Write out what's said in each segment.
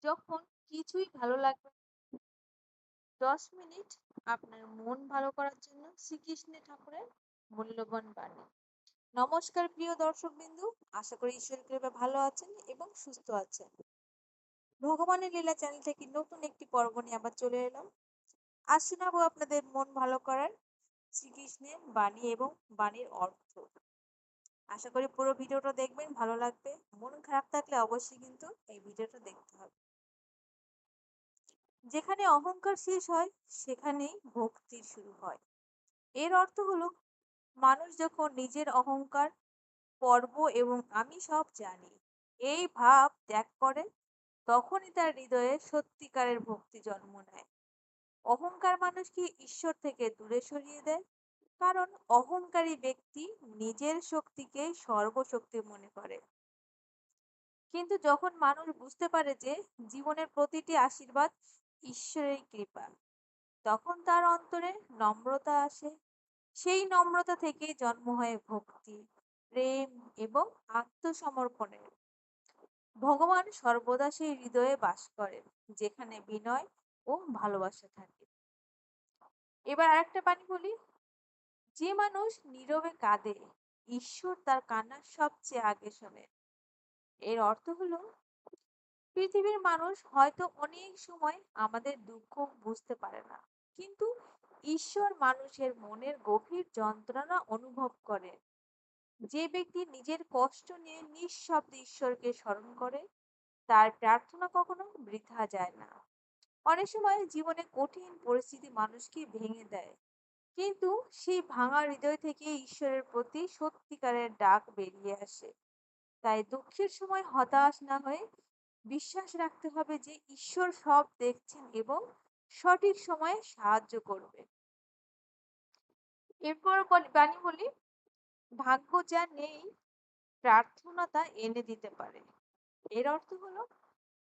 যখন কিছুই ভালো লাগবে না, 10 মিনিট আপনার মন ভালো করার জন্য শ্রীকৃষ্ণ ঠাকুরের মূল্যবান বাণী। নমস্কার প্রিয় দর্শকবিন্দু, আশা করি ঈশ্বরের কৃপায় ভালো আছেন এবং সুস্থ আছেন। ভগবানের লীলা চ্যানেল থেকে নতুন একটি পর্ব নিয়ে আবার চলে এলাম। আজ শোনাবো আপনাদের মন ভালো করার শ্রীকৃষ্ণের বাণী এবং বাণীর অর্থ। আশা করি পুরো ভিডিওটা দেখবেন, ভালো লাগবে। মন খারাপ থাকলে অবশ্যই কিন্তু এই ভিডিওটা দেখতে হবে। যেখানে অহংকার শেষ হয় সেখানেই ভক্তি শুরু হয়। এর অর্থ হলো, মানুষ যখন নিজের অহংকার, পর্ব এবং আমি সব জানি এই ভাব ত্যাগ করে, তখনই তার হৃদয়ে সত্যিকারের ভক্তি জন্ম নেয়। অহংকার মানুষকে ঈশ্বর থেকে দূরে সরিয়ে দেয়, কারণ অহংকারী ব্যক্তি নিজের শক্তিকে সর্বশক্তি মনে করে। কিন্তু যখন মানুষ বুঝতে পারে যে জীবনের প্রতিটি আশীর্বাদ ঈশ্বরের কৃপা, তখন তার অন্তরে নম্রতা আসে। সেই নম্রতা থেকে জন্ম হয় ভক্তি, প্রেম এবং আত্মসমর্পণের। ভগবান সর্বদা সেই হৃদয়ে বাস করেন যেখানে বিনয় ও ভালোবাসা থাকে। এবার আরেকটা বাণী বলি। যে মানুষ নীরবে কাঁদে, ঈশ্বর তার কান্না সবচেয়ে আগে শোনে। এর অর্থ হলো, পৃথিবীর মানুষ হয়তো অনেক সময় আমাদের দুঃখ বুঝতে পারে না, কিন্তু ঈশ্বর মানুষের মনের গভীর যন্ত্রণা অনুভব করে। যে ব্যক্তি নিজের কষ্ট নিয়ে নিঃশব্দে ঈশ্বরকে স্মরণ করে, তার প্রার্থনা কখনো বৃথা যায় না। অনেক সময় জীবনে কঠিন পরিস্থিতি মানুষকে ভেঙে দেয়, কিন্তু সেই ভাঙা হৃদয় থেকে ঈশ্বরের প্রতি সত্যিকারের ডাক বেরিয়ে আসে। তাই দুঃখের সময় হতাশ না হয়ে বিশ্বাস রাখতে হবে যে ঈশ্বর সব দেখছেন এবং সঠিক সময়ে সাহায্য করবে। এরপর বাণী বলি, ভাগ্য যা নেই প্রার্থনা তা এনে দিতে পারে। এর অর্থ হলো,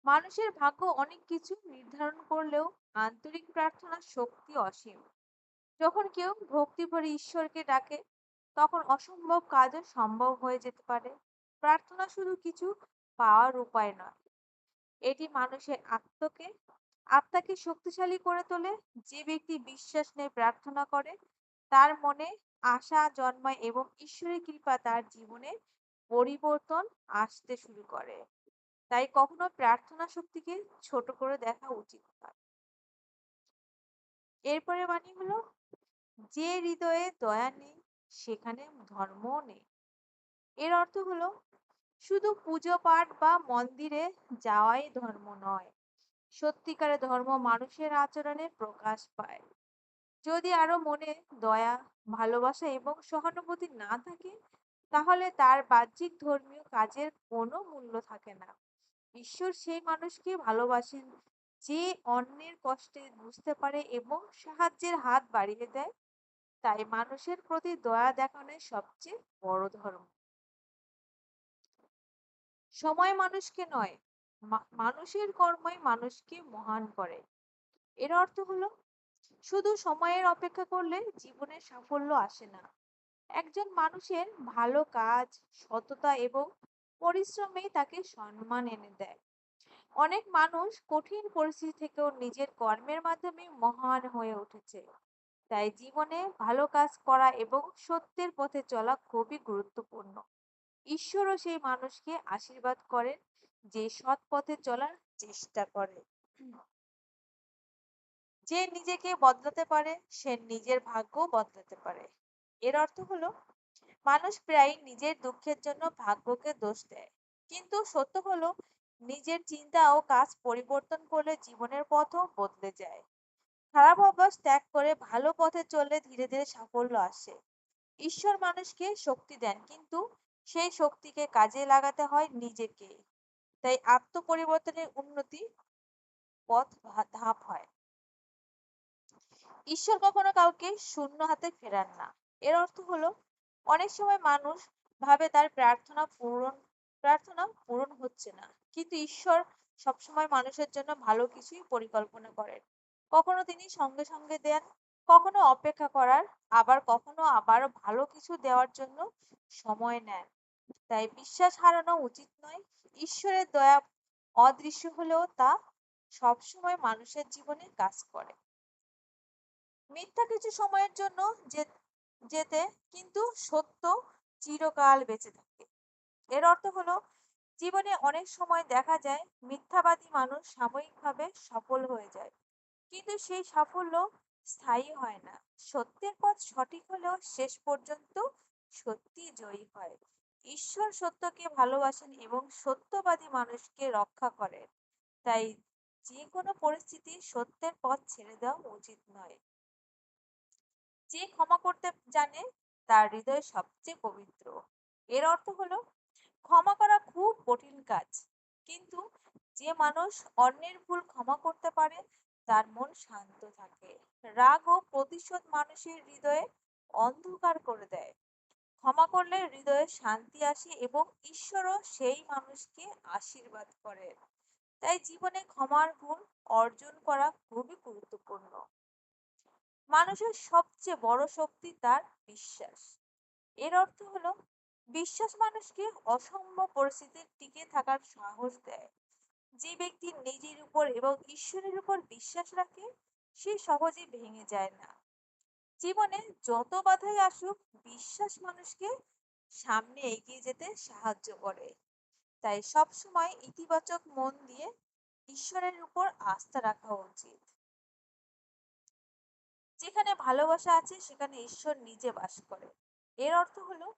মানুষের ভাগ্য অনেক কিছু নির্ধারণ করলেও আন্তরিক প্রার্থনার শক্তি অসীম। যখন কেউ ভক্তি ভরে ঈশ্বরকে ডাকে, তখন অসম্ভব কাজও সম্ভব হয়ে যেতে পারে। প্রার্থনা শুধু কিছু পাওয়ার উপায় নয়, এটি মানুষের আত্মাকে শক্তিশালী করে তোলে। যে ব্যক্তি বিশ্বাস নিয়ে প্রার্থনা করে, তার মনে আশা জন্মায় এবং ঈশ্বরের কৃপা তার জীবনে পরিবর্তন আসতে শুরু করে। তাই কখনো প্রার্থনা শক্তিকে ছোট করে দেখা উচিত নয়। এরপরে বাণী হলো, যে হৃদয়ে দয়া নেই সেখানে ধর্মও নেই। এর অর্থ হলো, শুধু পুজো পাঠ বা মন্দিরে যাওয়াই ধর্ম নয়। সত্যিকারের ধর্ম মানুষের আচরণে প্রকাশ পায়। যদি আরো মনে দয়া, ভালোবাসা এবং সহানুভূতি না থাকে, তাহলে তার বাহ্যিক ধর্মীয় কাজের কোনো মূল্য থাকে না। ঈশ্বর সেই মানুষকে ভালোবাসেন যে অন্যের কষ্টে বুঝতে পারে এবং সাহায্যের হাত বাড়িয়ে দেয়। তাই মানুষের প্রতি দয়া দেখানোই সবচেয়ে বড় ধর্ম। সময় মানুষকে নয়, মানুষের কর্মই মানুষকে মহান করে। এর অর্থ হলো, শুধু সময়ের অপেক্ষা করলে জীবনে সাফল্য আসে না। একজন মানুষের ভালো কাজ, সততা এবং পরিশ্রমেই তাকে সম্মান এনে দেয়। অনেক মানুষ কঠিন পরিস্থিতি থেকেও নিজের কর্মের মাধ্যমে মহান হয়ে উঠেছে। তাই জীবনে ভালো কাজ করা এবং সত্যের পথে চলা খুবই গুরুত্বপূর্ণ। ঈশ্বরও সেই মানুষকে আশীর্বাদ করেন যে সৎ পথে চলার চেষ্টা করে। যে নিজেকে বদলাতে পারে সে নিজের ভাগ্য বদলাতে পারে। এর অর্থ হলো, মানুষ প্রায় নিজের দুঃখের জন্য ভাগ্যকে দোষ দেয়, কিন্তু সত্য হলো, নিজের চিন্তা ও কাজ পরিবর্তন করলে জীবনের পথও বদলে যায়। খারাপ অভ্যাস ত্যাগ করে ভালো পথে চললে ধীরে ধীরে সাফল্য আসে। ঈশ্বর মানুষকে শক্তি দেন, কিন্তু সেই শক্তিকে কাজে লাগাতে হয় নিজেকে। তাই আত্মপরিবর্তনের উন্নতি পথ ধাপ হয়। ঈশ্বর কখনো কাউকে শূন্য হাতে ফেরান না। এর অর্থ হলো, অনেক সময় মানুষ ভাবে তার প্রার্থনা পূরণ হচ্ছে না, কিন্তু ঈশ্বর সবসময় মানুষের জন্য ভালো কিছুই পরিকল্পনা করেন। কখনো তিনি সঙ্গে সঙ্গে দেন, কখনো অপেক্ষা করার, আবার ভালো কিছু দেওয়ার জন্য সময় নেন। তাই বিশ্বাস হারানো উচিত নয়। ঈশ্বরের দয়া অদৃশ্য হলেও তা সবসময় মানুষের জীবনে কাজ করে। মিথ্যা কিছু সময়ের জন্য যেতে, কিন্তু সত্য চিরকাল বেঁচে থাকে। এর অর্থ হলো, জীবনে অনেক সময় দেখা যায় মিথ্যাবাদী মানুষ সাময়িকভাবে সফল হয়ে যায়, কিন্তু সেই সাফল্য স্থায়ী হয় না। সত্যের পথ সঠিক হলেও শেষ পর্যন্ত সত্যি জয়ী হয়। ঈশ্বর সত্যকে ভালোবাসেন এবং সত্যবাদী মানুষকে রক্ষা করেন। তাই যে কোনো পরিস্থিতি সত্যের পথ ছেড়ে দেওয়া উচিত নয়। যে ক্ষমা করতে জানে তার হৃদয় সবচেয়ে পবিত্র। এর অর্থ হলো, ক্ষমা করা খুব কঠিন কাজ, কিন্তু যে মানুষ অন্যের ভুল ক্ষমা করতে পারে তার মন শান্ত থাকে। রাগ ও প্রতিশোধ মানুষের হৃদয়ে অন্ধকার করে দেয়। ক্ষমা করলে হৃদয়ে শান্তি আসে এবং ঈশ্বরও সেই মানুষকে আশীর্বাদ করেন। তাই জীবনে ক্ষমার গুণ অর্জন করা খুবই গুরুত্বপূর্ণ। মানুষের সবচেয়ে বড় শক্তি তার বিশ্বাস। এর অর্থ হলো, বিশ্বাস মানুষকে অসম্ভব পরিস্থিতিতে টিকে থাকার সাহস দেয়। যে ব্যক্তি নিজের উপর এবং ঈশ্বরের উপর বিশ্বাস রাখে সে সহজে ভেঙে যায় না। জীবনে যত বাধাই আসুক, বিশ্বাস মানুষকে সামনে এগিয়ে যেতে সাহায্য করে। তাই সবসময় ইতিবাচক মন দিয়ে ঈশ্বরের উপর আস্থা রাখা উচিত। যেখানে ভালোবাসা আছে সেখানে ঈশ্বর নিজে বাস করে। এর অর্থ হলো,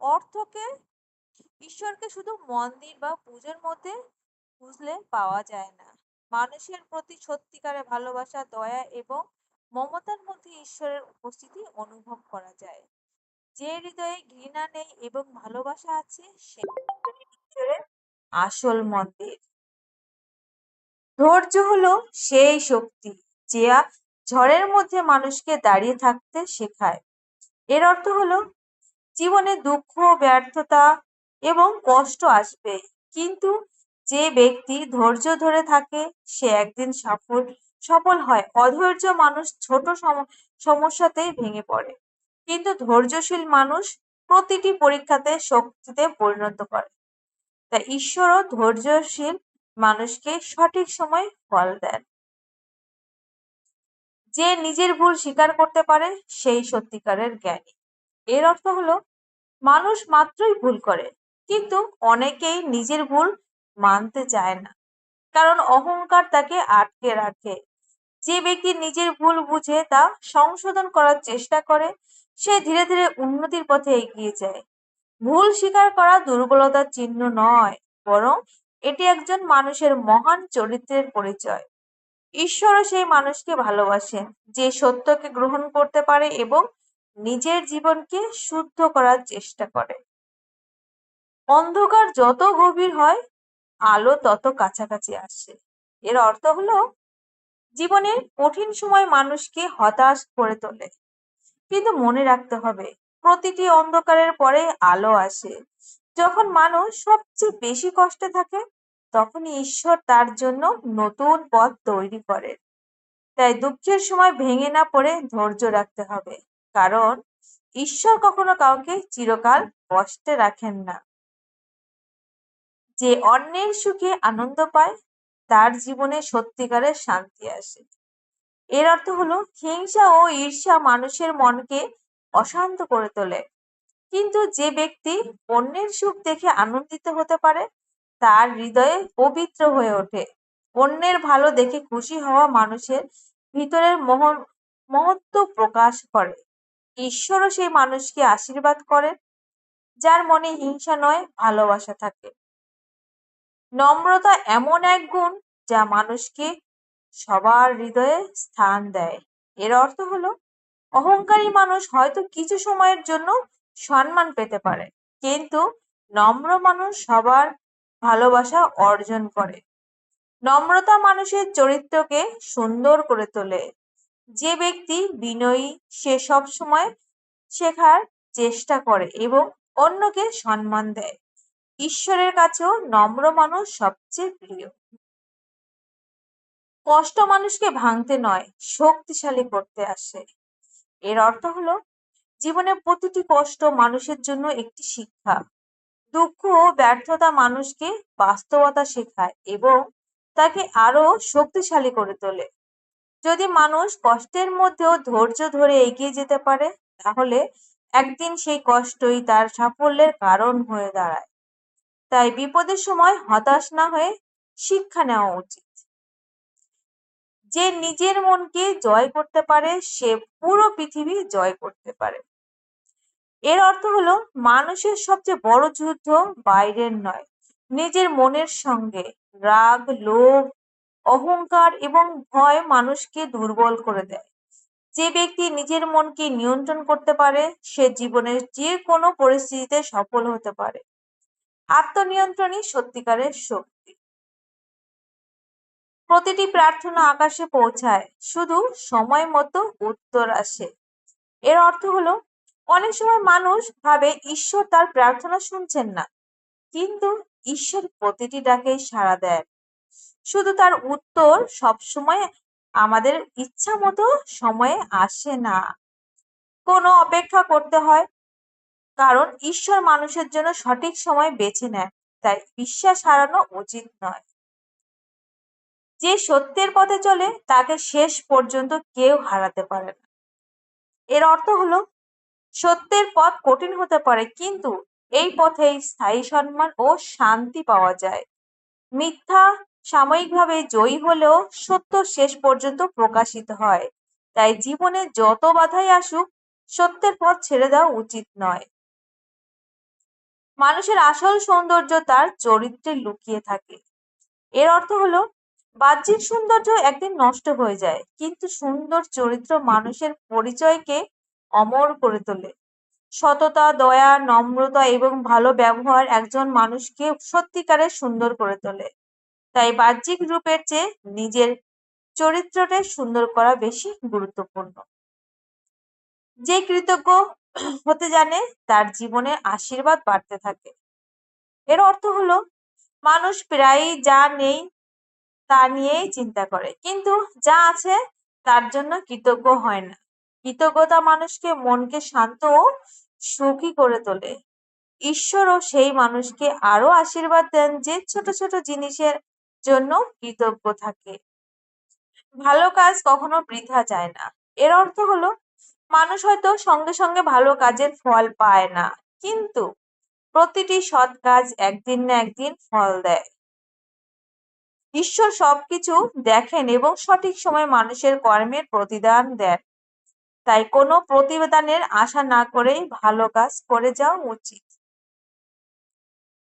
অর্থকে ঈশ্বরকে শুধু মন্দির বা পুজোর মধ্যে খুঁজলে পাওয়া যায় না। মানুষের প্রতি সত্যিকারের ভালোবাসা, দয়া এবং মমতার মধ্যে ঈশ্বরের উপস্থিতি অনুভব করা যায়। যে হৃদয়ে ঘৃণা নেই এবং ভালোবাসা আছে সে ঈশ্বরের আসল মন্দির। ধৈর্য হলো সেই শক্তি যা ঝড়ের মধ্যে মানুষকে দাঁড়িয়ে থাকতে শেখায়। এর অর্থ হলো, জীবনে দুঃখ, ব্যর্থতা এবং কষ্ট আসবে, কিন্তু যে ব্যক্তি ধৈর্য ধরে থাকে সে একদিন সফল হয়। অধৈর্য মানুষ ছোট সমস্যাতেই ভেঙে পড়ে, কিন্তু ধৈর্যশীল মানুষ প্রতিটি পরীক্ষাতে শক্তিতে পরিণত করে। তাই ঈশ্বরও ধৈর্যশীল মানুষকে সঠিক সময় ফল দেন। যে নিজের ভুল স্বীকার করতে পারে সেই সত্যিকারের জ্ঞানী। এর অর্থ হলো, মানুষ মাত্রই ভুল করে, কিন্তু অনেকেই নিজের ভুল মানতে চায় না, কারণ অহংকার তাকে আটকে রাখে। যে ব্যক্তি নিজের ভুল বুঝে তা সংশোধন করার চেষ্টা করে সে ধীরে ধীরে উন্নতির পথে এগিয়ে যায়। ভুল স্বীকার করা দুর্বলতার চিহ্ন নয়, বরং এটি একজন মানুষের মহান চরিত্রের পরিচয়। ঈশ্বরও সেই মানুষকে ভালোবাসেন যে সত্যকে গ্রহণ করতে পারে এবং নিজের জীবনকে শুদ্ধ করার চেষ্টা করে। অন্ধকার যত গভীর হয় আলো তত কাছাকাছি আসে। এর অর্থ হলো, জীবনের কঠিন সময় মানুষকে হতাশ করে তোলে, কিন্তু মনে রাখতে হবে প্রতিটি অন্ধকারের পরে আলো আসে। যখন মানুষ সবচেয়ে বেশি কষ্টে থাকে তখনই ঈশ্বর তার জন্য নতুন পথ তৈরি করেন। তাই দুঃখের সময় ভেঙে না পড়ে ধৈর্য রাখতে হবে, কারণ ঈশ্বর কখনো কাউকে চিরকাল কষ্টে রাখেন না। যে অন্যের সুখে আনন্দ পায় তার জীবনে সত্যিকারের শান্তি আসে। এর অর্থ হলো, হিংসা ও ঈর্ষা মানুষের মনকে অশান্ত করে তোলে, কিন্তু যে ব্যক্তি অন্যের সুখ দেখে আনন্দিত হতে পারে তার হৃদয়ে পবিত্র হয়ে ওঠে। অন্যের ভালো দেখে খুশি হওয়া মানুষের ভিতরের মহত্ব প্রকাশ করে। ঈশ্বরও সেই মানুষকে আশীর্বাদ করেন যার মনে হিংসা নয় ভালোবাসা থাকে। নম্রতা এমন এক গুণ যা মানুষকে সবার হৃদয়ে স্থান দেয়। এর অর্থ হলো, অহংকারী মানুষ হয়তো কিছু সময়ের জন্য সম্মান পেতে পারে, কিন্তু নম্র মানুষ সবার ভালোবাসা অর্জন করে। নম্রতা মানুষের চরিত্রকে সুন্দর করে তোলে। যে ব্যক্তি বিনয়ী সে সবসময় শেখার চেষ্টা করে এবং অন্যকে সম্মান দেয়। ঈশ্বরের কাছেও নম্র মানুষ সবচেয়ে প্রিয়। কষ্ট মানুষকে ভাঙতে নয় শক্তিশালী করতে আসে। এর অর্থ হলো, জীবনের প্রতিটি কষ্ট মানুষের জন্য একটি শিক্ষা। দুঃখ ও ব্যর্থতা মানুষকে বাস্তবতা শেখায় এবং তাকে আরো শক্তিশালী করে তোলে। যদি মানুষ কষ্টের মধ্যেও ধৈর্য ধরে এগিয়ে যেতে পারে, তাহলে একদিন সেই কষ্টই তার সাফল্যের কারণ হয়ে দাঁড়ায়। তাই বিপদের সময় হতাশ না হয়ে শিক্ষা নেওয়া উচিত। যে নিজের মনকে জয় করতে পারে, সে পুরো পৃথিবী জয় করতে পারে। এর অর্থ হলো মানুষের সবচেয়ে বড় যুদ্ধ বাইরের নয়, নিজের মনের সঙ্গে। রাগ, লোভ, অহংকার এবং ভয় মানুষকে দুর্বল করে দেয়। যে ব্যক্তি নিজের মনকে নিয়ন্ত্রণ করতে পারে, সে জীবনের যে কোনো পরিস্থিতিতে সফল হতে পারে। আত্মনিয়ন্ত্রণই সত্যিকারের শক্তি। প্রতিটি প্রার্থনা আকাশে পৌঁছায়, শুধু সময় মতো উত্তর আসে। এর অর্থ হলো অনেক সময় মানুষ ভাবে ঈশ্বর তার প্রার্থনা শুনছেন না, কিন্তু ঈশ্বর প্রতিটি ডাকেই সাড়া দেন। শুধু তার উত্তর সবসময় আমাদের ইচ্ছা মতো সময়ে আসে না। কোনো অপেক্ষা করতে হয়, কারণ ঈশ্বর মানুষের জন্য সঠিক সময় বেছে নেন। তাই বিশ্বাস হারানো উচিত নয়। যে সত্যের পথে চলে তাকে শেষ পর্যন্ত কেউ হারাতে পারে না। এর অর্থ হলো সত্যের পথ কঠিন হতে পারে, কিন্তু এই পথেই স্থায়ী সম্মান ও শান্তি পাওয়া যায়। মিথ্যা সাময়িকভাবে জয়ী হলেও সত্য শেষ পর্যন্ত প্রকাশিত হয়। তাই জীবনে যত বাধাই আসুক, সত্যের পথ ছেড়ে দেওয়া উচিত নয়। মানুষের আসল সৌন্দর্য তার চরিত্রে লুকিয়ে থাকে। এর অর্থ হলো বাহ্যিক সৌন্দর্য একদিন নষ্ট হয়ে যায়, কিন্তু সুন্দর চরিত্র মানুষের পরিচয়কে অমর করে তোলে। সততা, দয়া, নম্রতা এবং ভালো ব্যবহার একজন মানুষকে সত্যিকারের সুন্দর করে তোলে। তাই বাহ্যিক রূপের চেয়ে নিজের চরিত্রটাই সুন্দর করা বেশি গুরুত্বপূর্ণ। যে কৃতজ্ঞ হতে জানে, তার জীবনে আশীর্বাদ বাড়তে থাকে। এর অর্থ হলো মানুষ প্রায়ই যা নেই তা নিয়েই চিন্তা করে, কিন্তু যা আছে তার জন্য কৃতজ্ঞ হয় না। কৃতজ্ঞতা মানুষকে মনকে শান্ত ও সুখী করে তোলে। ঈশ্বরও সেই মানুষকে আরো আশীর্বাদ দেন যে ছোট ছোট জিনিসের জন্য কৃতজ্ঞ থাকে। ভালো কাজ কখনো বৃথা যায় না। এর অর্থ হলো মানুষ হয়তো সঙ্গে সঙ্গে ভালো কাজের ফল পায় না, কিন্তু প্রতিটি সৎ কাজ একদিন না একদিন ফল দেয়। ঈশ্বর সবকিছু দেখেন এবং সঠিক সময়ে মানুষের কর্মের প্রতিদান দেন। তাই কোনো প্রতিদানের আশা না করেই ভালো কাজ করে যাওয়া উচিত।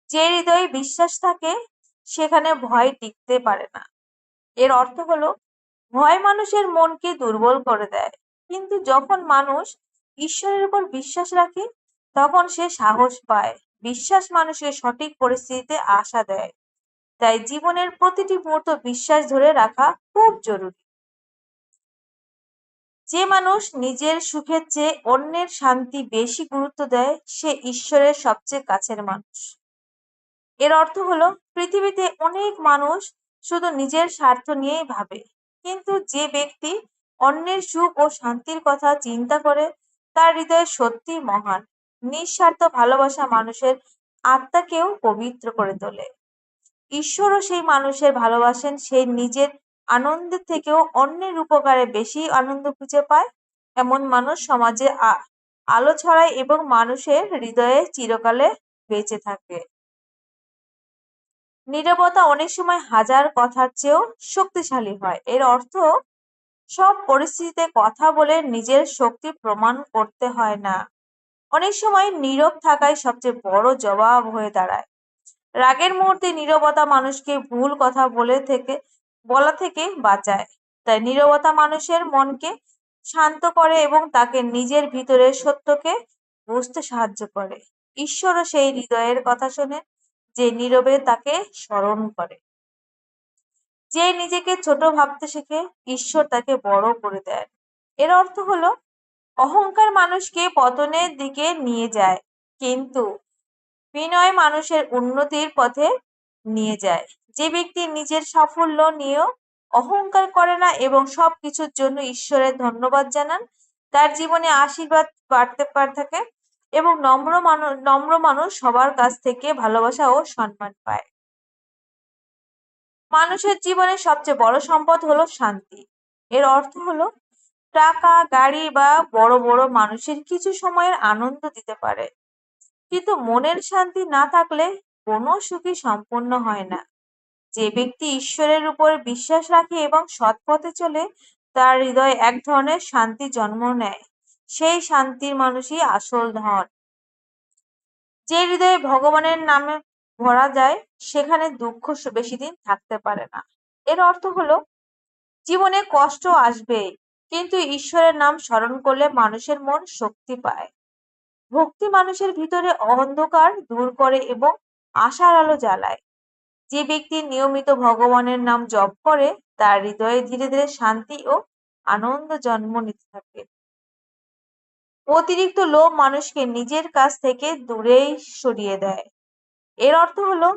যে হৃদয়ে বিশ্বাস থাকে, সেখানে ভয় টিকতে পারে না। এর অর্থ হলো ভয় মানুষের মনকে দুর্বল করে দেয়, কিন্তু যখন মানুষ ঈশ্বরের উপর বিশ্বাস রাখে, তখন সে সাহস পায়। বিশ্বাস মানুষকে সঠিক পরিস্থিতিতে আশা দেয়। তাই জীবনের প্রতিটি মুহূর্ত বিশ্বাস ধরে রাখা খুব জরুরি। যে মানুষ নিজের সুখের চেয়ে অন্যের শান্তি বেশি গুরুত্ব দেয়, সে ঈশ্বরের সবচেয়ে কাছের মানুষ। এর অর্থ হলো পৃথিবীতে অনেক মানুষ শুধু নিজের স্বার্থ নিয়েই ভাবে, কিন্তু যে ব্যক্তি অন্যের সুখ ও শান্তির কথা চিন্তা করে, তার হৃদয় সত্যিই মহান। নিঃস্বার্থ ভালোবাসা মানুষের আত্মাকেও পবিত্র করে তোলে। ঈশ্বরও সেই মানুষের ভালোবাসেন, সে নিজের আনন্দের থেকেও অন্যের উপকারে বেশি আনন্দ খুঁজে পায়। এমন মানুষ সমাজে আলো ছড়ায় এবং মানুষের হৃদয়ে চিরকালে বেঁচে থাকে। নীরবতা অনেক সময় হাজার কথার চেয়েও শক্তিশালী হয়। এর অর্থ সব পরিস্থিতিতে কথা বলে নিজের শক্তি প্রমাণ করতে হয় না। অনেক সময় নীরব থাকাই সবচেয়ে বড় জবাব হয়ে দাঁড়ায়। রাগের মুহূর্তে নীরবতা মানুষকে ভুল কথা বলা থেকে বাঁচায়। তাই নীরবতা মানুষের মনকে শান্ত করে এবং তাকে নিজের ভিতরের সত্যকে বুঝতে সাহায্য করে। ঈশ্বরও সেই হৃদয়ের কথা শোনেন, যে নীরবে তাকে স্মরণ করে। যে নিজেকে ছোট ভাবতে শেখে, ঈশ্বর তাকে বড় করে দেন। এর অর্থ হলো অহংকার মানুষকে পতনের দিকে নিয়ে যায়, কিন্তু বিনয় মানুষের উন্নতির পথে নিয়ে যায়। যে ব্যক্তি নিজের সাফল্য নিয়েও অহংকার করে না এবং সবকিছুর জন্য ঈশ্বরের ধন্যবাদ জানান, তার জীবনে আশীর্বাদ বাড়তে থাকে এবং নম্র মানুষ সবার কাছ থেকে ভালোবাসা ও সম্মান পায়। মানুষের জীবনে সবচেয়ে বড় সম্পদ হলো শান্তি। এর অর্থ হলো টাকা, গাড়ি বা বড় বড় মানুষের কিছু সময়ের আনন্দ দিতে পারে, কিন্তু মনের শান্তি না থাকলে কোনো সুখই সম্পূর্ণ হয় না। যে ব্যক্তি ঈশ্বরের উপর বিশ্বাস রাখে এবং সৎ পথে চলে, তার হৃদয়ে এক ধরনের শান্তি জন্ম নেয়। সেই শান্তির মানুষই আসল ধন। যে হৃদয়ে ভগবানের নামে ভরা যায়, সেখানে দুঃখ বেশি দিন থাকতে পারে না। এর অর্থ হলো জীবনে কষ্ট আসবে, কিন্তু ঈশ্বরের নাম স্মরণ করলে মানুষের মন শক্তি পায়। ভক্তি মানুষের ভিতরে অন্ধকার দূর করে এবং আশার আলো জ্বালায়। যে ব্যক্তি নিয়মিত ভগবানের নাম জপ করে, তার হৃদয়ে ধীরে ধীরে শান্তি ও আনন্দ জন্ম নিতে থাকে। অতিরিক্ত লোভ মানুষকে নিজের কাছ থেকে দূরেই সরিয়ে দেয়। এর অর্থ হলো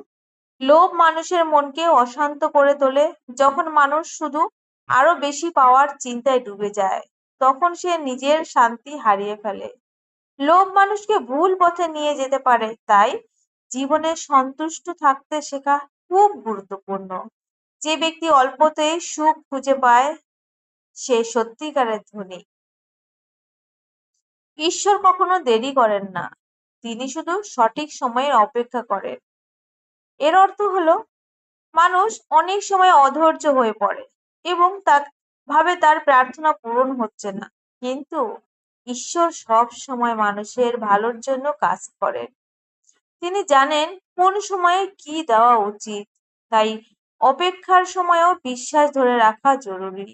লোভ মানুষের মনকে অশান্ত করে তোলে। যখন মানুষ শুধু আরো বেশি পাওয়ার চিন্তায় ডুবে যায়, তখন সে নিজের শান্তি হারিয়ে ফেলে। লোভ মানুষকে ভুল পথে নিয়ে যেতে পারে, তাই জীবনে সন্তুষ্ট থাকতে শেখা খুব গুরুত্বপূর্ণ। যে ব্যক্তি অল্পতেই সুখ খুঁজে পায়, সে সত্যিকারের ধনী। ঈশ্বর কখনো দেরি করেন না, তিনি শুধু সঠিক সময়ের অপেক্ষা করেন। এর অর্থ হলো মানুষ অনেক সময় অধৈর্য হয়ে পড়ে এবং ভাবে তার প্রার্থনা পূরণ হচ্ছে না, কিন্তু ঈশ্বর সব সময় মানুষের ভালোর জন্য কাজ করেন। তিনি জানেন কোন সময়ে কি দেওয়া উচিত, তাই অপেক্ষার সময়ও বিশ্বাস ধরে রাখা জরুরি।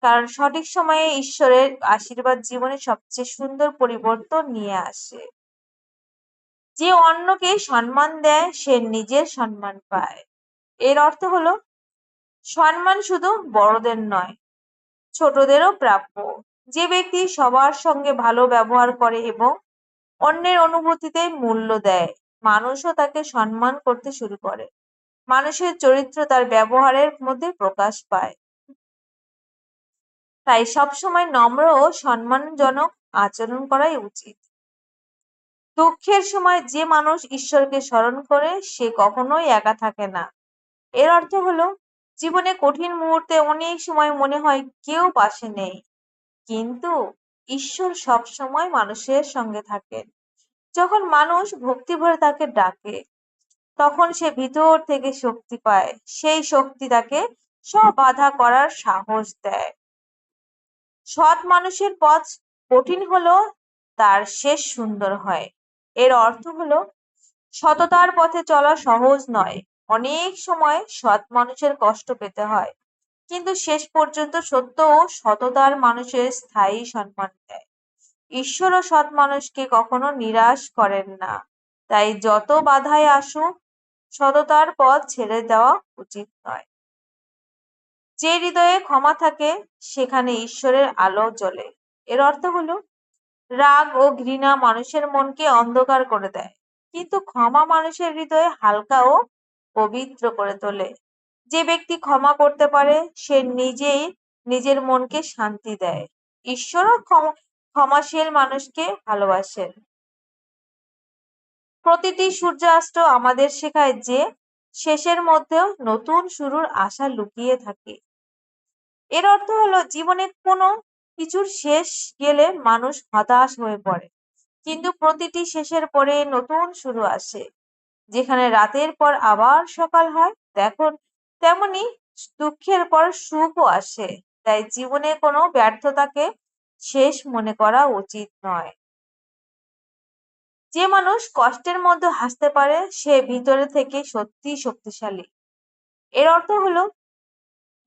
কারণ সঠিক সময়ে ঈশ্বরের আশীর্বাদ জীবনে সবচেয়ে সুন্দর পরিবর্তন নিয়ে আসে। যে অন্যকে সম্মান দেয়, সে নিজের সম্মান পায়। এর অর্থ হলো সম্মান শুধু বড়দের নয়, ছোটদেরও প্রাপ্য। যে ব্যক্তি সবার সঙ্গে ভালো ব্যবহার করে এবং অন্যের অনুভূতিতে মূল্য দেয়, মানুষও তাকে সম্মান করতে শুরু করে। মানুষের চরিত্র তার ব্যবহারের মধ্যে প্রকাশ পায়। তাই সবসময় নম্র ও সম্মানজনক আচরণ করাই উচিত। দুঃখের সময় যে মানুষ ঈশ্বরকে স্মরণ করে, সে কখনোই একা থাকে না। এর অর্থ হলো জীবনে কঠিন মুহূর্তে অনেক সময় মনে হয় কেউ পাশে নেই, কিন্তু ঈশ্বর সব সময় মানুষের সঙ্গে থাকেন। যখন মানুষ ভক্তি ভরে তাকে ডাকে, তখন সে ভিতর থেকে শক্তি পায়। সেই শক্তি তাকে সব বাধা করার সাহস দেয়। সৎ মানুষের পথ কঠিন হলেও তার শেষ সুন্দর হয়। এর অর্থ হলো সততার পথে চলা সহজ নয়। অনেক সময় সৎ মানুষের কষ্ট পেতে হয়, কিন্তু শেষ পর্যন্ত সত্য ও সততার মানুষের স্থায়ী সম্মান দেয়। ঈশ্বরও সৎ মানুষকে কখনো নিরাশ করেন না। তাই যত বাধাই আসুক, সততার পথ ছেড়ে দেওয়া উচিত নয়। যে হৃদয়ে ক্ষমা থাকে, সেখানে ঈশ্বরের আলো জ্বলে। এর অর্থ হলো রাগ ও ঘৃণা মানুষের মনকে অন্ধকার করে দেয়, কিন্তু ক্ষমা মানুষের হৃদয়ে হালকা ও পবিত্র করে তোলে। যে ব্যক্তি ক্ষমা করতে পারে, সে নিজেই নিজের মনকে শান্তি দেয়। ঈশ্বরও ক্ষমাশীল মানুষকে ভালোবাসেন। প্রতিটি সূর্যাস্ত আমাদের শেখায় যে শেষের মধ্যেও নতুন শুরুর আশা লুকিয়ে থাকে। এর অর্থ হলো জীবনে কোনো কিছুর শেষ গেলে মানুষ হতাশ হয়ে পড়ে, কিন্তু প্রতিটি শেষের পরে নতুন শুরু আসে। যেখানে রাতের পর আবার সকাল হয়, তেমনি দুঃখের পর সুখও আসে। তাই জীবনে কোনো ব্যর্থতাকে শেষ মনে করা উচিত নয়। যে মানুষ কষ্টের মধ্যে হাসতে পারে, সে ভিতরে থেকে সত্যিই শক্তিশালী। এর অর্থ হলো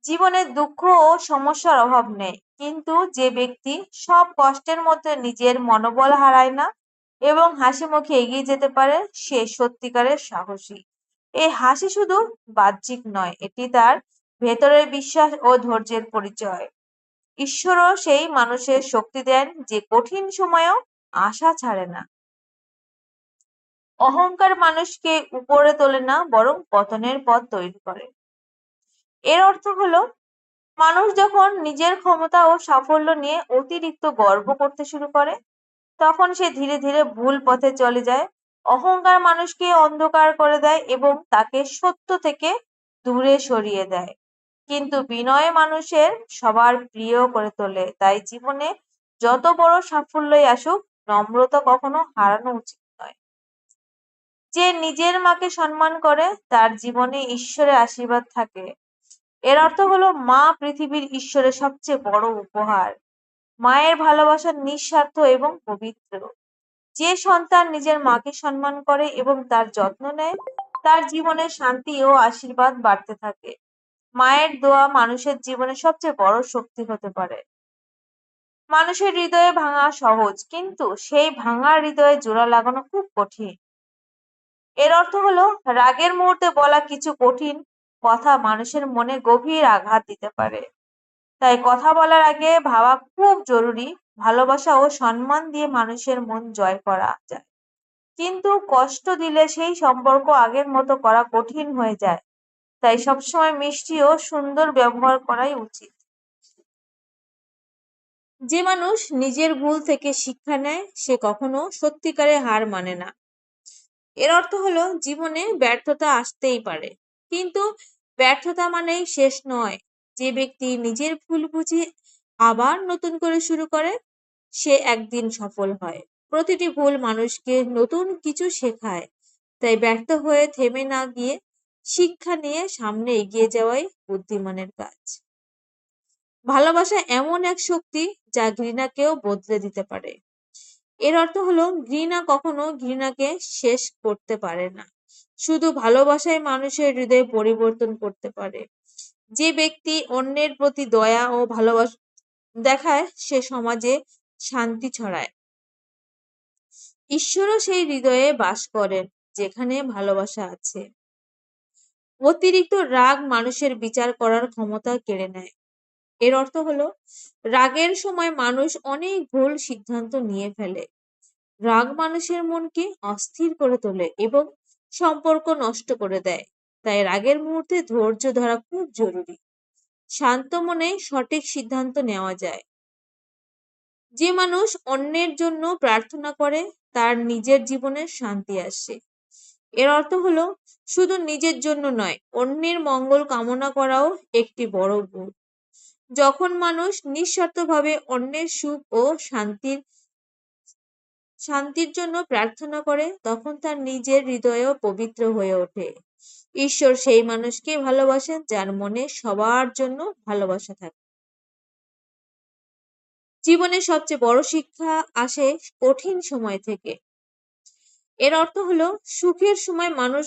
জীবনে দুঃখ ও সমস্যার অভাব নেই, কিন্তু যে ব্যক্তি সব কষ্টের মধ্যে নিজের মনোবল হারায় না এবং হাসি মুখে এগিয়ে যেতে পারে, সে সত্যিকারের সাহসী। এই হাসি শুধু বাহ্যিক নয়, এটি তার ভেতরের বিশ্বাস ও ধৈর্যের পরিচয়। ঈশ্বরও সেই মানুষের শক্তি দেন যে কঠিন সময়েও আশা ছাড়ে না। অহংকার মানুষকে উপরে তোলে না, বরং পতনের পথ তৈরি করে। এর অর্থ হলো মানুষ যখন নিজের ক্ষমতা ও সাফল্য নিয়ে অতিরিক্ত গর্ব করতে শুরু করে, তখন সে ধীরে ধীরে ভুল পথে চলে যায়। অহংকার মানুষকে অন্ধকার করে দেয় এবং তাকে সত্য থেকে দূরে সরিয়ে দেয়। কিন্তু বিনয় মানুষের সবার প্রিয় করে তোলে। তাই জীবনে যত বড় সাফল্যই আসুক, নম্রতা কখনো হারানো উচিত নয়। যে নিজের মাকে সম্মান করে তার জীবনে ঈশ্বরের আশীর্বাদ থাকে। এর অর্থ হলো মা পৃথিবীর ঈশ্বরের সবচেয়ে বড় উপহার। মায়ের ভালোবাসা নিঃস্বার্থ এবং পবিত্র। যে সন্তান নিজের মাকে সম্মান করে এবং তার যত্ন নেয়, তার জীবনে শান্তি ও আশীর্বাদ বাড়তে থাকে। মায়ের দোয়া মানুষের জীবনে সবচেয়ে বড় শক্তি হতে পারে। মানুষের হৃদয়ে ভাঙা সহজ, কিন্তু সেই ভাঙা হৃদয়ে জোড়া লাগানো খুব কঠিন। এর অর্থ হলো রাগের মুহূর্তে বলা কিছু কঠিন কথা মানুষের মনে গভীর আঘাত দিতে পারে। তাই কথা বলার আগে ভাবা খুব জরুরি। ভালোবাসা ও সম্মান দিয়ে মানুষের মন জয় করা যায়, কিন্তু কষ্ট দিলে সেই সম্পর্ক আগের মতো করা কঠিন হয়ে যায়। তাই সবসময় মিষ্টি ও সুন্দর ব্যবহার করাই উচিত। যে মানুষ নিজের ভুল থেকে শিক্ষা নেয় সে কখনো সত্যিকারে হার মানে না। এর অর্থ হলো জীবনে ব্যর্থতা আসতেই পারে, কিন্তু ব্যর্থতা মানেই শেষ নয়। যে ব্যক্তি নিজের ভুল বুঝে আবার নতুন করে শুরু করে সে একদিন সফল হয়। প্রতিটি ভুল মানুষকে নতুন কিছু শেখায়। তাই ব্যর্থ হয়ে থেমে না গিয়ে শিক্ষা নিয়ে সামনে এগিয়ে যাওয়াই বুদ্ধিমানের কাজ। ভালোবাসা এমন এক শক্তি যা ঘৃণাকেও বদলে দিতে পারে। এর অর্থ হলো ঘৃণা কখনো ঘৃণাকে শেষ করতে পারে না। শুধু ভালোবাসাই মানুষের হৃদয় পরিবর্তন করতে পারে। যে ব্যক্তি অন্যের প্রতি দয়া ও ভালোবাসা দেখায় সে সমাজে শান্তি ছড়ায়। ঈশ্বরও সেই হৃদয়ে বাস করেন যেখানে ভালোবাসা আছে। অতিরিক্ত রাগ মানুষের বিচার করার ক্ষমতা কেড়ে নেয়। এর অর্থ হলো রাগের সময় মানুষ অনেক ভুল সিদ্ধান্ত নিয়ে ফেলে। রাগ মানুষের মনকে অস্থির করে তোলে এবং সম্পর্ক নষ্ট করে দেয়। তাই রাগের মুহূর্তে ধৈর্য ধরা খুব জরুরি। শান্ত মনে সঠিক সিদ্ধান্ত নেওয়া যায়। যে মানুষ অন্যের জন্য প্রার্থনা করে তার নিজের জীবনে শান্তি আসে। এর অর্থ হলো শুধু নিজের জন্য নয়, অন্যের মঙ্গল কামনা করাও একটি বড় গুণ। যখন মানুষ নিঃস্বার্থভাবে অন্যের সুখ ও শান্তির জন্য প্রার্থনা করে তখন তার নিজের হৃদয়ও পবিত্র হয়ে ওঠে। ঈশ্বর সেই মানুষকে ভালোবাসেন যার মনে সবার জন্য ভালোবাসা থাকে। জীবনের সবচেয়ে বড় শিক্ষা আসে কঠিন সময় থেকে। এর অর্থ হলো সুখের সময় মানুষ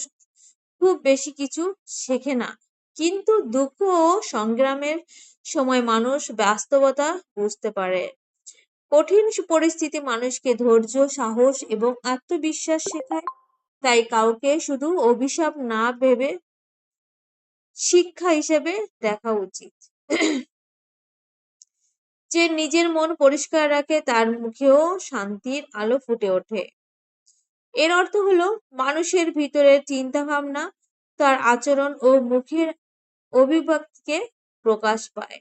খুব বেশি কিছু শেখে না, কিন্তু দুঃখ ও সংগ্রামের সময় মানুষ বাস্তবতা বুঝতে পারে। কঠিন পরিস্থিতি মানুষকে ধৈর্য, সাহস এবং আত্মবিশ্বাস শেখায়। তাই কাউকে শুধু অভিশাপ না ভেবে শিক্ষা হিসেবে দেখা উচিত। যে নিজের মন পরিষ্কার রাখে তার মুখেও শান্তির আলো ফুটে ওঠে। এর অর্থ হলো মানুষের ভিতরের চিন্তা ভাবনা তার আচরণ ও মুখের অভিব্যক্তিকে প্রকাশ পায়।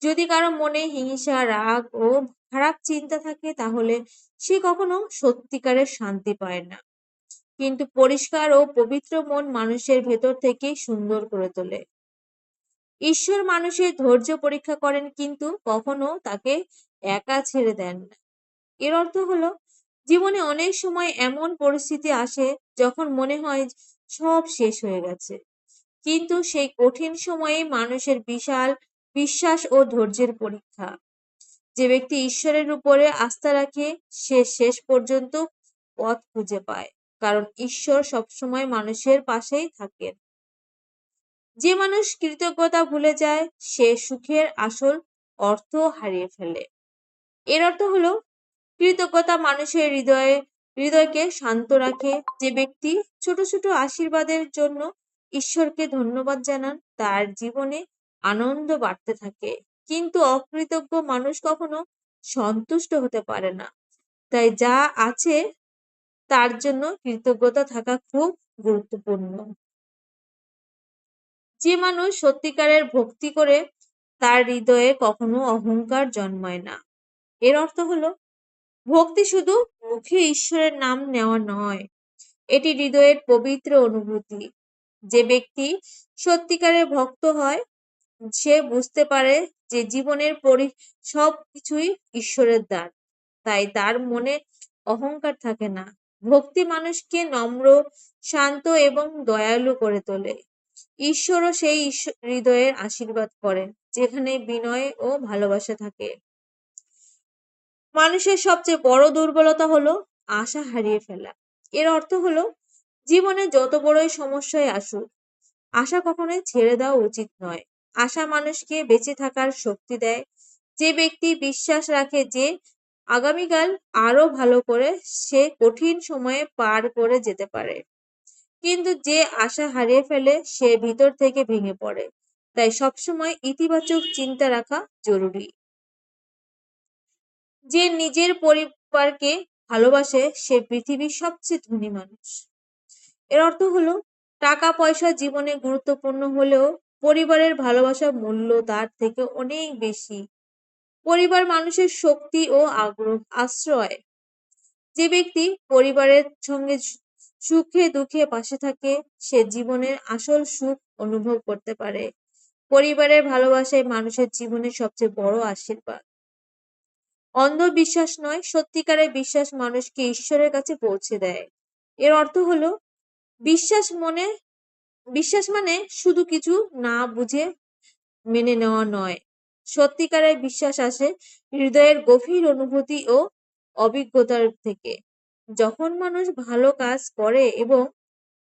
যদি কারো মনে হিংসা, রাগ ও খারাপ চিন্তা থাকে তাহলে সে কখনো সত্যিকারের শান্তি পায় না। কিন্তু পরিষ্কার ও পবিত্র মন মানুষের ভেতর থেকেই সুন্দর করে তোলে। ঈশ্বর মানুষের ধৈর্য পরীক্ষা করেন, কিন্তু কখনো তাকে একা ছেড়ে দেন না। এর অর্থ হলো জীবনে অনেক সময় এমন পরিস্থিতি আসে যখন মনে হয় সব শেষ হয়ে গেছে, কিন্তু সেই কঠিন সময়ে মানুষের বিশাল বিশ্বাস ও ধৈর্যের পরীক্ষা। যে ব্যক্তি ঈশ্বরের উপরে আস্থা রাখে সে শেষ পর্যন্ত পথ খুঁজে পায়, কারণ ঈশ্বর সবসময় মানুষের পাশেই থাকেন। যে মানুষ কৃতজ্ঞতা ভুলে যায় সে সুখের আসল অর্থ হারিয়ে ফেলে। এর অর্থ হলো কৃতজ্ঞতা মানুষের হৃদয়কে শান্ত রাখে। যে ব্যক্তি ছোট ছোট আশীর্বাদের জন্য ঈশ্বরকে ধন্যবাদ জানান তার জীবনে আনন্দ বাড়তে থাকে। কিন্তু অকৃতজ্ঞ মানুষ কখনো সন্তুষ্ট হতে পারে না। তাই যা আছে তার জন্য কৃতজ্ঞতা থাকা খুব গুরুত্বপূর্ণ। যে মানুষ সত্যিকারের ভক্তি করে তার হৃদয়ে কখনো অহংকার জন্মায় না। এর অর্থ হলো ভক্তি শুধু মুখে ঈশ্বরের নাম নেওয়া নয়, এটি হৃদয়ের পবিত্র অনুভূতি। যে ব্যক্তি সত্যিকারের ভক্ত হয় সে বুঝতে পারে যে জীবনের সবকিছুই ঈশ্বরের দান। তাই তার মনে অহংকার থাকে না। ভক্তি মানুষকে নম্র, শান্ত এবং দয়ালু করে তোলে। ঈশ্বরও সেই হৃদয়ের আশীর্বাদ করেন যেখানে বিনয় ও ভালোবাসা থাকে। মানুষের সবচেয়ে বড় দুর্বলতা হলো আশা হারিয়ে ফেলা। এর অর্থ হলো জীবনে যত বড়ই সমস্যায় আসুক, আশা কখনোই ছেড়ে দেওয়া উচিত নয়। আশা মানুষকে বেঁচে থাকার শক্তি দেয়। যে ব্যক্তি বিশ্বাস রাখে যে আগামীকাল আরো ভালো করে সে কঠিন সময়ে পার করে যেতে পারে, কিন্তু যে আশা হারিয়ে ফেলে সে ভিতর থেকে ভেঙে পড়ে। তাই সবসময় ইতিবাচক চিন্তা রাখা জরুরি। যে নিজের পরিবারকে ভালোবাসে সে পৃথিবীর সবচেয়ে ধনী মানুষ। এর অর্থ হলো টাকা পয়সা জীবনে গুরুত্বপূর্ণ হলেও পরিবারের ভালোবাসার মূল্য তার থেকে অনেক বেশি। পরিবার মানুষের শক্তি ও আশ্রয়। যে ব্যক্তি পরিবারের সঙ্গে সুখে দুঃখে পাশে থাকে সে জীবনের আসল সুখ অনুভব করতে পারে। পরিবারের ভালোবাসাই মানুষের জীবনের সবচেয়ে বড় আশীর্বাদ। অন্ধবিশ্বাস নয়, সত্যিকারের বিশ্বাস মানুষকে ঈশ্বরের কাছে পৌঁছে দেয়। এর অর্থ হলো বিশ্বাস মানে শুধু কিছু না বুঝে মেনে নেওয়া নয়। সত্যিকারের বিশ্বাস আসে হৃদয়ের গভীর অনুভূতি ও অভিজ্ঞতার থেকে। যখন মানুষ ভালো কাজ করে এবং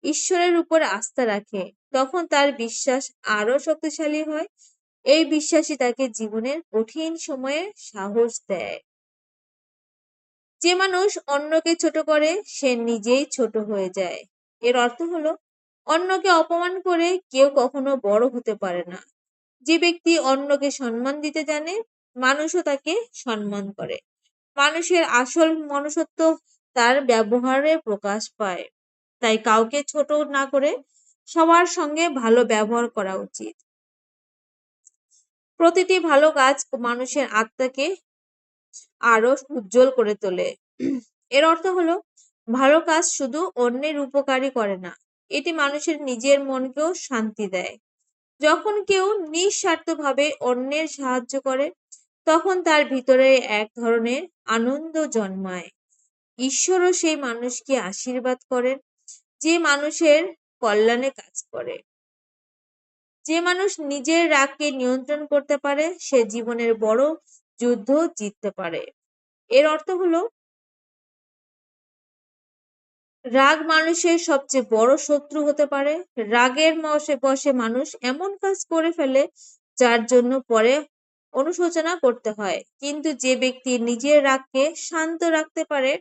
ঈশ্বরের উপর আস্থা রাখে তখন তার বিশ্বাস আরো শক্তিশালী হয়। এই বিশ্বাসই তাকে জীবনের কঠিন সময়ে সাহস দেয়। যে মানুষ অন্যকে ছোট করে সে নিজেই ছোট হয়ে যায়। এর অর্থ হলো অন্যকে অপমান করে কেউ কখনো বড় হতে পারে না। যে ব্যক্তি অন্যকে সম্মান দিতে জানে মানুষও তাকে সম্মান করে। মানুষের আসল মনুষ্যত্ব তার ব্যবহারে প্রকাশ পায়। তাই কাউকে ছোট না করে সবার সঙ্গে ভালো ব্যবহার করা উচিত। প্রতিটি ভালো কাজ মানুষের আত্মাকে আরো উজ্জ্বল করে তোলে। এর অর্থ হলো ভালো কাজ শুধু অন্যের উপকারই করে না, এটি মানুষের নিজের মনকেও শান্তি দেয়। যখন কেউ নিঃস্বার্থভাবে অন্যের সাহায্য করে তখন তার ভিতরে এক ধরনের আনন্দ জন্মায়। ঈশ্বরও সেই মানুষকে আশীর্বাদ করেন যে মানুষের কল্যাণে কাজ করে। যে মানুষ নিজের রাগকে নিয়ন্ত্রণ করতে পারে সে জীবনের বড় যুদ্ধ জিততে পারে। এর অর্থ হলো রাগ মানুষের সবচেয়ে বড় শত্রু হতে পারে। রাগের বশে মানুষ এমন কাজ করে ফেলে যার জন্য পরে অনুশোচনা করতে হয়। কিন্তু যে ব্যক্তি নিজের রাগকে শান্ত রাখতে পারে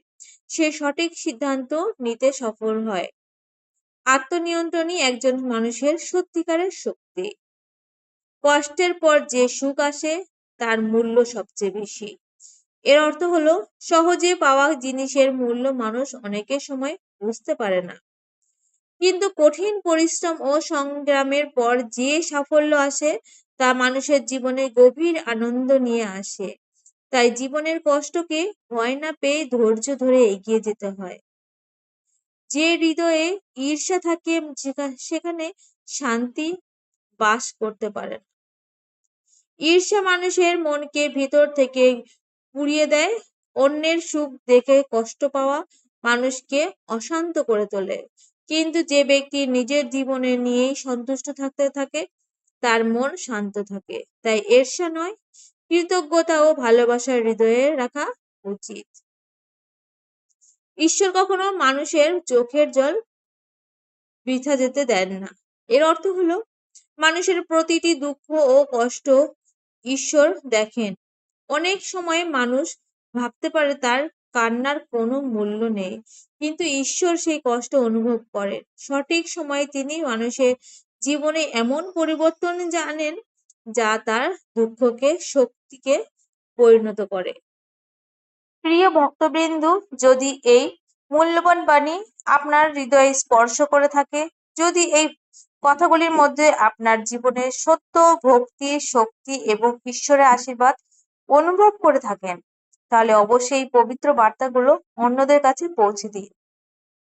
সে সঠিক সিদ্ধান্ত নিতে সফল হয়। আত্মনিয়ন্ত্রণই একজন মানুষের সত্যিকারের শক্তি। কষ্টের পর যে সুখ আসে তার মূল্য সবচেয়ে বেশি। এর অর্থ হলো সহজে পাওয়া জিনিসের মূল্য মানুষ অনেকের সময় বুঝতে পারে না, কিন্তু কঠিন পরিশ্রম ও সংগ্রামের পর যে সাফল্য আসে তা মানুষের জীবনে গভীর আনন্দ নিয়ে আসে। তাই জীবনের কষ্টকে ভয় না পেয়ে ধৈর্য ধরে এগিয়ে যেতে হয়। যে হৃদয়ে ঈর্ষা থাকে সেখানে শান্তি বাস করতে পারে না। ঈর্ষা মানুষের মনকে ভিতর থেকে পুড়িয়ে দেয়। অন্যের সুখ দেখে কষ্ট পাওয়া মানুষকে অশান্ত করে তোলে। কিন্তু যে ব্যক্তি নিজের জীবনে নিয়েই সন্তুষ্ট থাকতে থাকে তার মন শান্ত থাকে। তাই ঈর্ষা নয়, কৃতজ্ঞতা ও ভালোবাসার হৃদয়ে রাখা উচিত। ঈশ্বর কখনো মানুষের চোখের জল বৃথা যেতে দেন না। এর অর্থ হলো মানুষের প্রতিটি দুঃখ ও কষ্ট ঈশ্বর দেখেন। অনেক সময় মানুষ ভাবতে পারে তার কান্নার কোনো মূল্য নেই, কিন্তু ঈশ্বর সেই কষ্ট অনুভব করেন। সঠিক সময়ে তিনি মানুষের জীবনে এমন পরিবর্তন জানেন যা তার দুঃখকে শক্তিতে পরিণত করে। প্রিয় ভক্তবৃন্দ, যদি এই মূল্যবান বাণী আপনার হৃদয়ে স্পর্শ করে থাকে, যদি এই কথাগুলির মধ্যে আপনার জীবনের সত্য, ভক্তি, শক্তি এবং ঈশ্বরের আশীর্বাদ অনুভব করে থাকেন তাহলে অবশ্যই এই পবিত্র বার্তাগুলো অন্যদের কাছে পৌঁছে দিন।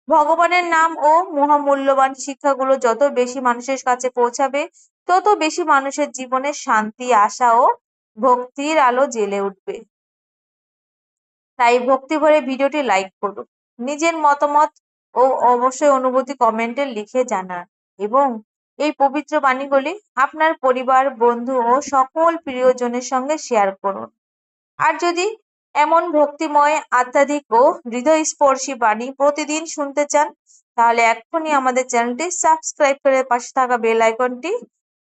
ভগবানের নাম ও মহামূল্যবান শিক্ষাগুলো যত বেশি মানুষের কাছে পৌঁছাবে, তত বেশি মানুষের জীবনে শান্তি, আশা ও ভক্তির আলো জ্বেলে উঠবে। তাই ভক্তি ভরে ভিডিওটি লাইক করুন, নিজের মতামত ও অবশ্যই অনুভূতি কমেন্টে লিখে জানান এবং এই পবিত্র বাণীগুলি আপনার পরিবার, বন্ধু ও সকল প্রিয়জনের সঙ্গে শেয়ার করুন। আর যদি এমন ভক্তিময়, আধ্যাত্মিক ও হৃদয়স্পর্শী বাণী প্রতিদিন শুনতে চান, তাহলে এক্ষুনি আমাদের চ্যানেলটি সাবস্ক্রাইব করে পাশে থাকা বেল আইকনটি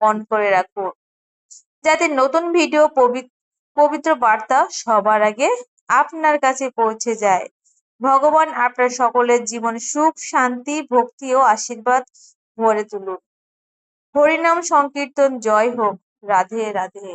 অন করে রাখুন, যাতে নতুন ভিডিও পবিত্র বার্তা সবার আগে আপনার কাছে পৌঁছে যায়। ভগবান আপনার সকলের জীবন সুখ, শান্তি, ভক্তি ও আশীর্বাদ ভরে তুলুন। হরিনাম সংকীর্তন জয় হোক। রাধে রাধে।